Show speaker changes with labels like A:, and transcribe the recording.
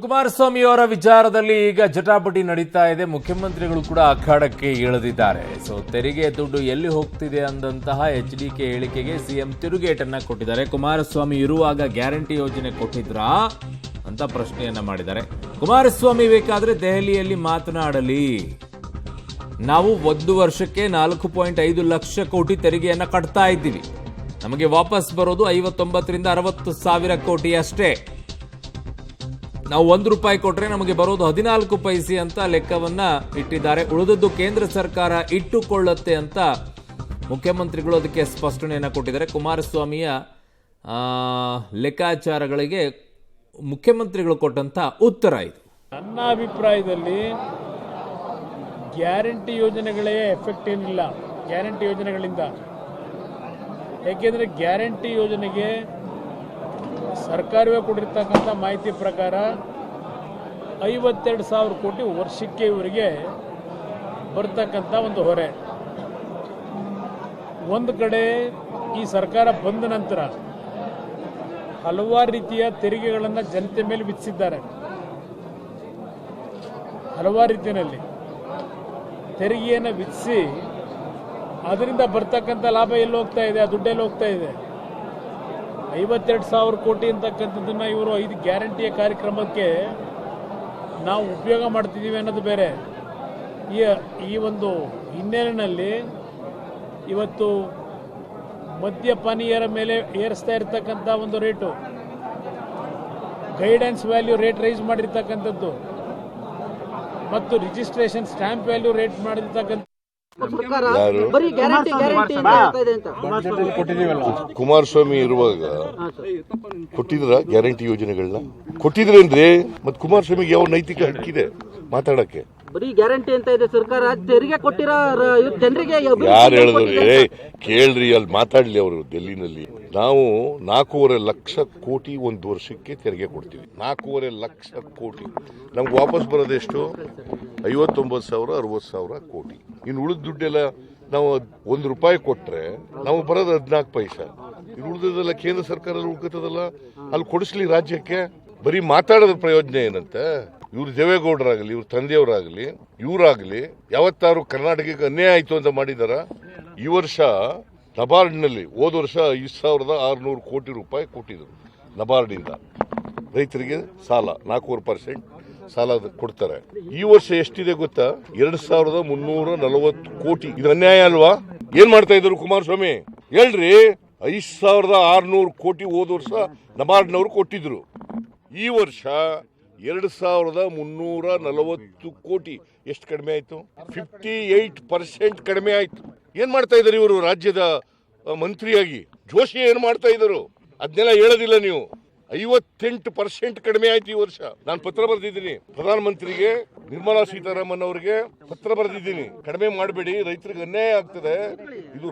A: ಕುಮಾರಸ್ವಾಮಿ ಅವರ ವಿಚಾರದಲ್ಲಿ ಈಗ ಜಟಾಪಟಿ ನಡೀತಾ ಇದೆ. ಮುಖ್ಯಮಂತ್ರಿಗಳು ಕೂಡ ಅಖಾಡಕ್ಕೆ ಇಳಿದಿದ್ದಾರೆ. ತೆರಿಗೆ ದುಡ್ಡು ಎಲ್ಲಿ ಹೋಗ್ತಿದೆ ಅಂದಂತಹ ಎಚ್ಡಿಕೆ ಹೇಳಿಕೆಗೆ ಸಿಎಂ ತಿರುಗೇಟನ್ನ ಕೊಟ್ಟಿದ್ದಾರೆ. ಕುಮಾರಸ್ವಾಮಿ ಇರುವಾಗ ಗ್ಯಾರಂಟಿ ಯೋಜನೆ ಕೊಟ್ಟಿದ್ರಾ ಅಂತ ಪ್ರಶ್ನೆಯನ್ನ ಮಾಡಿದ್ದಾರೆ. ಕುಮಾರಸ್ವಾಮಿ ಬೇಕಾದ್ರೆ ದೆಹಲಿಯಲ್ಲಿ ಮಾತನಾಡಲಿ, ನಾವು 1 ವರ್ಷಕ್ಕೆ 4.5 ಲಕ್ಷ ಕೋಟಿ ತೆರಿಗೆಯನ್ನ ಕಟ್ತಾ ಇದ್ದೀವಿ, ನಮಗೆ ವಾಪಸ್ ಬರೋದು 59 ರಿಂದ 60 ಸಾವಿರ ಕೋಟಿ ಅಷ್ಟೇ. ನಾವು 1 ರೂಪಾಯಿ ಕೊಟ್ರೆ ನಮಗೆ ಬರೋದು 14 ಪೈಸೆ ಅಂತ ಲೆಕ್ಕವನ್ನ ಇಟ್ಟಿದ್ದಾರೆ. ಉಳಿದದ್ದು ಕೇಂದ್ರ ಸರ್ಕಾರ ಇಟ್ಟುಕೊಳ್ಳುತ್ತೆ ಅಂತ ಮುಖ್ಯಮಂತ್ರಿಗಳು ಅದಕ್ಕೆ ಸ್ಪಷ್ಟನೆಯನ್ನ ಕೊಟ್ಟಿದ್ದಾರೆ. ಕುಮಾರಸ್ವಾಮಿಯ ಲೆಕ್ಕಾಚಾರಗಳಿಗೆ ಮುಖ್ಯಮಂತ್ರಿಗಳು ಕೊಟ್ಟಂತ ಉತ್ತರ ಇದು.
B: ನನ್ನ ಅಭಿಪ್ರಾಯದಲ್ಲಿ ಗ್ಯಾರಂಟಿ ಯೋಜನೆಗಳೇ ಎಫೆಕ್ಟ್ ಏನಿಲ್ಲ ಗ್ಯಾರಂಟಿ ಯೋಜನೆಗಳಿಂದ. ಯಾಕೆಂದರೆ ಗ್ಯಾರಂಟಿ ಯೋಜನೆಗೆ ಸರ್ಕಾರವೇ ಕೊಟ್ಟಿರ್ತಕ್ಕಂಥ ಮಾಹಿತಿ ಪ್ರಕಾರ 52,000 ಕೋಟಿ ವರ್ಷಕ್ಕೆ ಇವರಿಗೆ ಬರ್ತಕ್ಕಂಥ ಒಂದು ಹೊರೆ. ಒಂದು ಕಡೆ ಈ ಸರ್ಕಾರ ಬಂದ ನಂತರ ಹಲವಾರು ರೀತಿಯ ತೆರಿಗೆಗಳನ್ನು ಜನತೆ ಮೇಲೆ ವಿಧಿಸಿದ್ದಾರೆ. ಹಲವಾರು ರೀತಿಯಲ್ಲಿ ತೆರಿಗೆಯನ್ನು ವಿಧಿಸಿ ಅದರಿಂದ ಬರ್ತಕ್ಕಂಥ ಲಾಭ ಎಲ್ಲಿ ಹೋಗ್ತಾ ಇದೆ, ಆ ದುಡ್ಡೆಲ್ಲಿ ಹೋಗ್ತಾ ಇದೆ. 52,000 ಕೋಟಿ ಅಂತಕ್ಕಂಥದ್ದನ್ನು ಇವರು 5 ಗ್ಯಾರಂಟಿಯ ಕಾರ್ಯಕ್ರಮಕ್ಕೆ ನಾವು ಉಪಯೋಗ ಮಾಡ್ತಿದ್ದೀವಿ ಅನ್ನೋದು ಬೇರೆ. ಈ ಒಂದು ಹಿನ್ನೆಲೆಯಲ್ಲಿ ಇವತ್ತು ಮದ್ಯಪಾನೀಯರ ಮೇಲೆ ಏರಿಸ್ತಾ ಇರತಕ್ಕಂಥ ಒಂದು rate, guidance value rate rise ಮಾಡಿರ್ತಕ್ಕಂಥದ್ದು ಮತ್ತು ರಿಜಿಸ್ಟ್ರೇಷನ್ ಸ್ಟ್ಯಾಂಪ್ ವ್ಯಾಲ್ಯೂ ರೇಟ್ ಮಾಡಿರ್ತಕ್ಕಂಥ
C: ಕುಮಾರಸ್ವಾಮಿ ಇರುವಾಗ ಕೊಟ್ಟಿದ್ರ ಗ್ಯಾರಂಟಿ ಯೋಜನೆಗಳನ್ನ ಕೊಟ್ಟಿದ್ರೇನ್ರಿ? ಮತ್ ಕುಮಾರಸ್ವಾಮಿಗೆ ಯಾವ ನೈತಿಕ ಹಕ್ಕಿದೆ ಮಾತಾಡಕ್ಕೆ?
D: ಬರೀ ಗ್ಯಾರಂಟಿ ಅಂತ ಇದೆ ಸರ್ಕಾರ, ತೆರಿಗೆ ಕೊಟ್ಟಿರೋ ಜನರಿಗೆ
C: ಯಾರು ಹೇಳಿದ್ರಿ? ಕೇಳ್ರಿ, ಅಲ್ಲಿ ಮಾತಾಡ್ಲಿ ಅವರು. ಡೆಲ್ಲಿನಲ್ಲಿ ನಾವು 4.5 ಲಕ್ಷ ಕೋಟಿ 1 ವರ್ಷಕ್ಕೆ ತೆರಿಗೆ ಕೊಡ್ತೀವಿ. 4.5 ಲಕ್ಷ ಕೋಟಿ ನಮ್ಗೆ ವಾಪಸ್ ಬರೋದೆಷ್ಟು? 59,000 60,000 ಕೋಟಿ. ಇನ್ನು ಉಳಿದ ದುಡ್ಡೆಲ್ಲ ನಾವು 1 ರೂಪಾಯಿ ಕೊಟ್ರೆ ನಾವು ಬರೋದು 14 ಪೈಸೆ. ಇನ್ನು ಉಳಿದದೆಲ್ಲ ಕೇಂದ್ರ ಸರ್ಕಾರ ಉಳ್ಕತ್ತದಲ್ಲ, ಅಲ್ಲಿ ಕೊಡಿಸ್ಲಿ ರಾಜ್ಯಕ್ಕೆ. ಬರೀ ಮಾತಾಡೋದ್ರ ಪ್ರಯೋಜನ ಏನಂತೆ? ಇವ್ರು ದೇವೇಗೌಡರಾಗಲಿ, ಇವ್ರ ತಂದೆಯವರಾಗಲಿ, ಇವರಾಗಲಿ ಯಾವತ್ತಾರು ಕರ್ನಾಟಕಕ್ಕೆ ಅನ್ಯಾಯ ಆಯ್ತು ಅಂತ ಮಾಡಿದಾರ? ಈ ವರ್ಷ ನಬಾರ್ಡ್ನಲ್ಲಿ ಹೋದ ವರ್ಷ 5,600 ಕೋಟಿ ರೂಪಾಯಿ ಕೊಟ್ಟಿದ್ರು ನಬಾರ್ಡಿಂದ ರೈತರಿಗೆ ಸಾಲ. 4% ಸಾಲ ಕೊಡ್ತಾರೆ. ಈ ವರ್ಷ ಎಷ್ಟಿದೆ ಗೊತ್ತಾ? 2,340 ಕೋಟಿ. ಇದು ಅನ್ಯಾಯ ಅಲ್ವಾ? ಏನ್ ಮಾಡ್ತಾ ಇದ್ರು ಕುಮಾರಸ್ವಾಮಿ ಹೇಳ್ರಿ? 5,600 ಕೋಟಿ ಹೋದ ವರ್ಷ ನಬಾರ್ಡ್ನವರು ಕೊಟ್ಟಿದ್ರು. ಈ ವರ್ಷ 2,340 ಕೋಟಿ. ಎಷ್ಟು ಕಡಿಮೆ ಆಯ್ತು? 58% ಕಡಿಮೆ ಆಯ್ತು. ಏನ್ ಮಾಡ್ತಾ ಇದ್ದಾರೆ ಇವರು ರಾಜ್ಯದ ಮಂತ್ರಿಯಾಗಿ? ಜೋಶಿ ಏನ್ ಮಾಡ್ತಾ ಇದ್ರು? ಅದನ್ನೆಲ್ಲ ಹೇಳೋದಿಲ್ಲ ನೀವು. 58% ಕಡಿಮೆ ಆಯ್ತು ಈ ವರ್ಷ. ನಾನು ಪತ್ರ ಬರೆದಿದ್ದೀನಿ ಪ್ರಧಾನಮಂತ್ರಿಗೆ, ನಿರ್ಮಲಾ ಸೀತಾರಾಮನ್ ಅವರಿಗೆ ಪತ್ರ ಬರೆದಿದ್ದೀನಿ. ಕಡಿಮೆ ಮಾಡಬೇಡಿ, ರೈತರಿಗೆ ಅನ್ಯಾಯ ಆಗ್ತದೆ. ಇದು